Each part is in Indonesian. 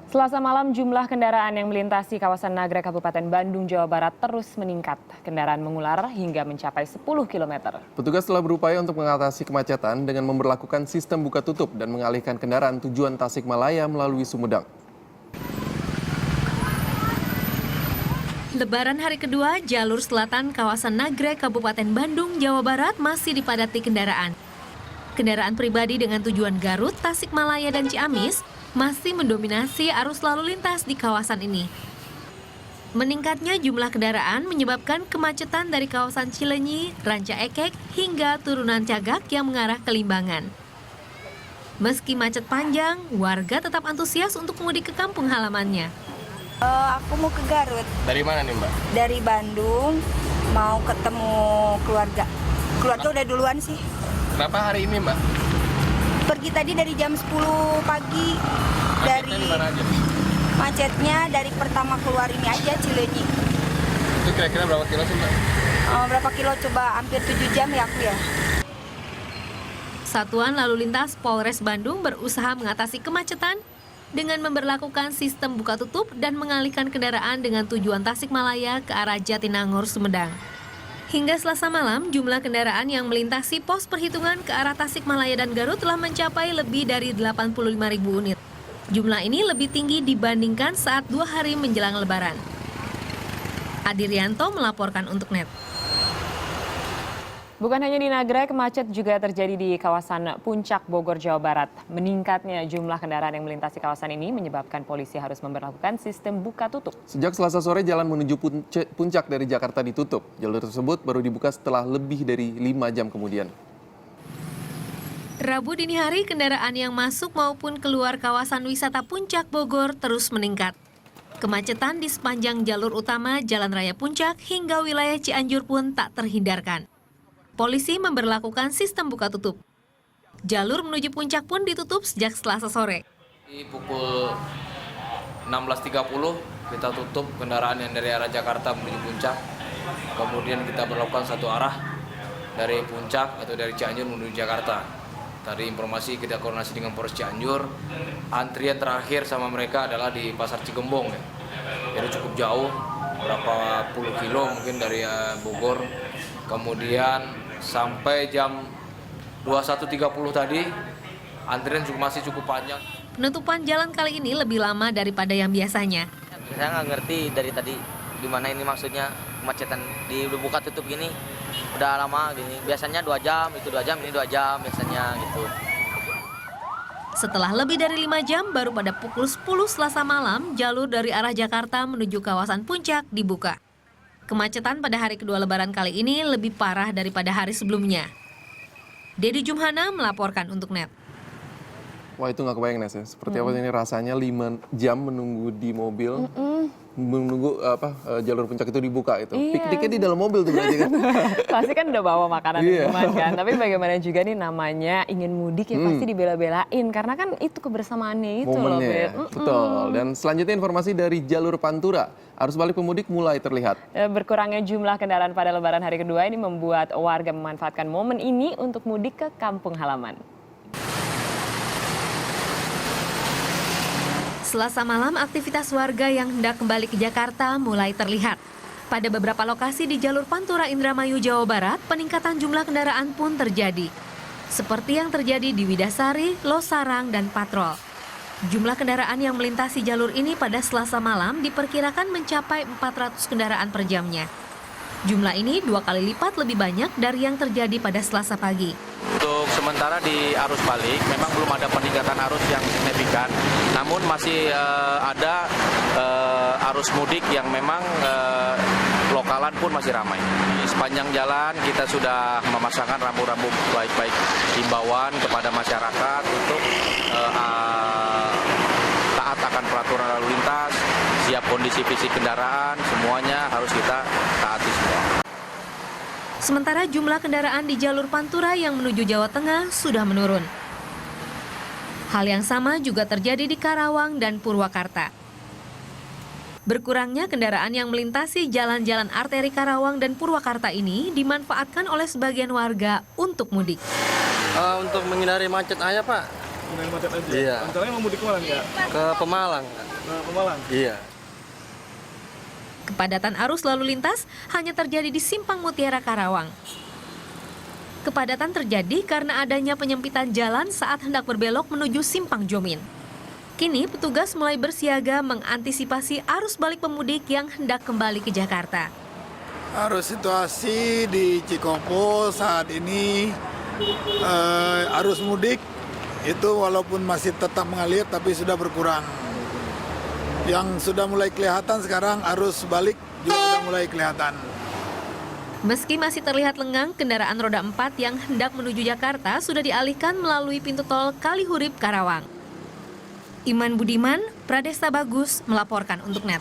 Selasa malam jumlah kendaraan yang melintasi kawasan Nagrek Kabupaten Bandung, Jawa Barat terus meningkat. Kendaraan mengular hingga mencapai 10 km. Petugas telah berupaya untuk mengatasi kemacetan dengan memberlakukan sistem buka tutup dan mengalihkan kendaraan tujuan Tasikmalaya melalui Sumedang. Lebaran hari kedua, jalur selatan kawasan Nagrek Kabupaten Bandung, Jawa Barat masih dipadati kendaraan. Kendaraan pribadi dengan tujuan Garut, Tasikmalaya, dan Ciamis masih mendominasi arus lalu lintas di kawasan ini. Meningkatnya jumlah kendaraan menyebabkan kemacetan dari kawasan Cilenyi, Ranca Ekek, hingga turunan Cagak yang mengarah ke Limbangan. Meski macet panjang, warga tetap antusias untuk mudik ke kampung halamannya. Aku mau ke Garut. Dari mana nih Mbak? Dari Bandung, mau ketemu keluarga. Keluarga udah duluan sih. Kenapa hari ini Mbak? Pergi tadi dari jam 10 pagi. Macetnya di mana aja? Macetnya dari pertama keluar ini aja, Cilenyi. Itu kira-kira berapa kilo sih Mbak? Berapa kilo coba, hampir 7 jam ya aku ya. Satuan Lalu Lintas Polres Bandung berusaha mengatasi kemacetan dengan memberlakukan sistem buka tutup dan mengalihkan kendaraan dengan tujuan Tasikmalaya ke arah Jatinangor, Sumedang. Hingga Selasa malam, jumlah kendaraan yang melintasi pos perhitungan ke arah Tasikmalaya dan Garut telah mencapai lebih dari 85.000 unit. Jumlah ini lebih tinggi dibandingkan saat 2 hari menjelang Lebaran. Adirianto melaporkan untuk NET. Bukan hanya di Nagrek, macet juga terjadi di kawasan Puncak, Bogor, Jawa Barat. Meningkatnya jumlah kendaraan yang melintasi kawasan ini menyebabkan polisi harus memberlakukan sistem buka tutup. Sejak Selasa sore, jalan menuju Puncak dari Jakarta ditutup. Jalur tersebut baru dibuka setelah lebih dari 5 jam kemudian. Rabu dini hari, kendaraan yang masuk maupun keluar kawasan wisata Puncak Bogor terus meningkat. Kemacetan di sepanjang jalur utama Jalan Raya Puncak hingga wilayah Cianjur pun tak terhindarkan. Polisi memberlakukan sistem buka tutup. Jalur menuju Puncak pun ditutup sejak Selasa sore. Di pukul 16.30 kita tutup kendaraan yang dari arah Jakarta menuju Puncak. Kemudian kita berlakukan satu arah dari Puncak atau dari Cianjur menuju Jakarta. Tadi informasi kita koordinasi dengan Polres Cianjur. Antrian terakhir sama mereka adalah di Pasar Cigembong. Ya. Jadi cukup jauh, berapa puluh kilo mungkin dari Bogor. Kemudian sampai jam 21.30 tadi, antrian masih cukup panjang. Penutupan jalan kali ini lebih lama daripada yang biasanya. Saya nggak ngerti dari tadi gimana ini maksudnya kemacetan dibuka tutup gini. Udah lama gini, biasanya 2 jam, itu 2 jam, ini 2 jam biasanya gitu. Setelah lebih dari 5 jam, baru pada pukul 10 Selasa malam, jalur dari arah Jakarta menuju kawasan Puncak dibuka. Kemacetan pada hari kedua Lebaran kali ini lebih parah daripada hari sebelumnya. Dedi Jumhana melaporkan untuk NET. Wah, itu nggak kebayang, Nes, ya. Seperti apa ini rasanya 5 jam menunggu di mobil, menunggu jalur Puncak itu dibuka itu. Iya. Pikniknya di dalam mobil tuh berarti kan. Pasti kan udah bawa makanan minuman kan. Tapi bagaimana juga nih namanya ingin mudik ya pasti dibela-belain. Karena kan itu kebersamaannya itu loh. Momennya ya. Betul. Dan selanjutnya informasi dari jalur Pantura. Arus balik pemudik mulai terlihat. Berkurangnya jumlah kendaraan pada Lebaran hari kedua ini membuat warga memanfaatkan momen ini untuk mudik ke kampung halaman. Selasa malam, aktivitas warga yang hendak kembali ke Jakarta mulai terlihat. Pada beberapa lokasi di jalur Pantura Indramayu, Jawa Barat, peningkatan jumlah kendaraan pun terjadi. Seperti yang terjadi di Widasari, Losarang, dan Patrol. Jumlah kendaraan yang melintasi jalur ini pada Selasa malam diperkirakan mencapai 400 kendaraan per jamnya. Jumlah ini 2 kali lipat lebih banyak dari yang terjadi pada Selasa pagi. Untuk sementara di arus balik memang belum ada peningkatan arus yang signifikan, namun masih ada arus mudik yang memang lokalan pun masih ramai. Di sepanjang jalan kita sudah memasangkan rambu-rambu baik-baik himbauan kepada masyarakat untuk taat akan peraturan lalu lintas, siap kondisi fisik kendaraan, semuanya harus kita taati semua. Sementara jumlah kendaraan di jalur Pantura yang menuju Jawa Tengah sudah menurun. Hal yang sama juga terjadi di Karawang dan Purwakarta. Berkurangnya kendaraan yang melintasi jalan-jalan arteri Karawang dan Purwakarta ini dimanfaatkan oleh sebagian warga untuk mudik. Untuk menghindari macet aja Pak, Kena macet aja. Iya. Rencananya mau mudik kemana nih ya? Ke Pemalang. Ke Pemalang. Iya. Kepadatan arus lalu lintas hanya terjadi di Simpang Mutiara Karawang. Kepadatan terjadi karena adanya penyempitan jalan saat hendak berbelok menuju Simpang Jomin. Kini petugas mulai bersiaga mengantisipasi arus balik pemudik yang hendak kembali ke Jakarta. Arus situasi di Cikopo saat ini arus mudik itu walaupun masih tetap mengalir tapi sudah berkurang. Yang sudah mulai kelihatan sekarang arus balik juga sudah mulai kelihatan. Meski masih terlihat lengang, kendaraan roda 4 yang hendak menuju Jakarta sudah dialihkan melalui pintu tol Kalihurip, Karawang. Iman Budiman, Pradesta Bagus, melaporkan untuk NET.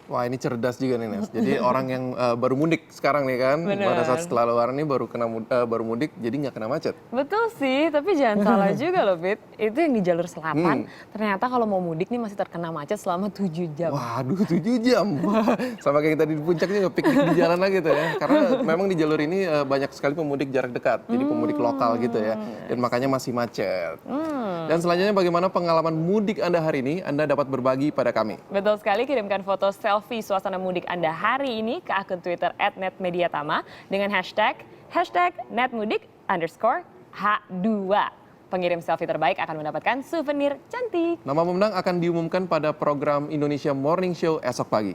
Wah, ini cerdas juga nih, Nes. Jadi orang yang baru mudik sekarang nih kan, Bener. pada saat setelah lebaran ini baru mudik, jadi nggak kena macet. Betul sih, tapi jangan salah juga loh, Fit. Itu yang di jalur selatan, ternyata kalau mau mudik nih masih terkena macet selama 7 jam. Waduh, 7 jam. Wah, sama kayak tadi di puncak juga piknik di jalan lagi tuh ya. Karena memang di jalur ini banyak sekali pemudik jarak dekat, jadi pemudik lokal gitu ya. Dan makanya masih macet. Dan selanjutnya bagaimana pengalaman mudik Anda hari ini? Anda dapat berbagi pada kami. Betul sekali, kirimkan foto selfie suasana mudik Anda hari ini ke akun Twitter @netmediatama dengan hashtag #netmudik_H2. Pengirim selfie terbaik akan mendapatkan souvenir cantik. Nama pemenang akan diumumkan pada program Indonesia Morning Show esok pagi.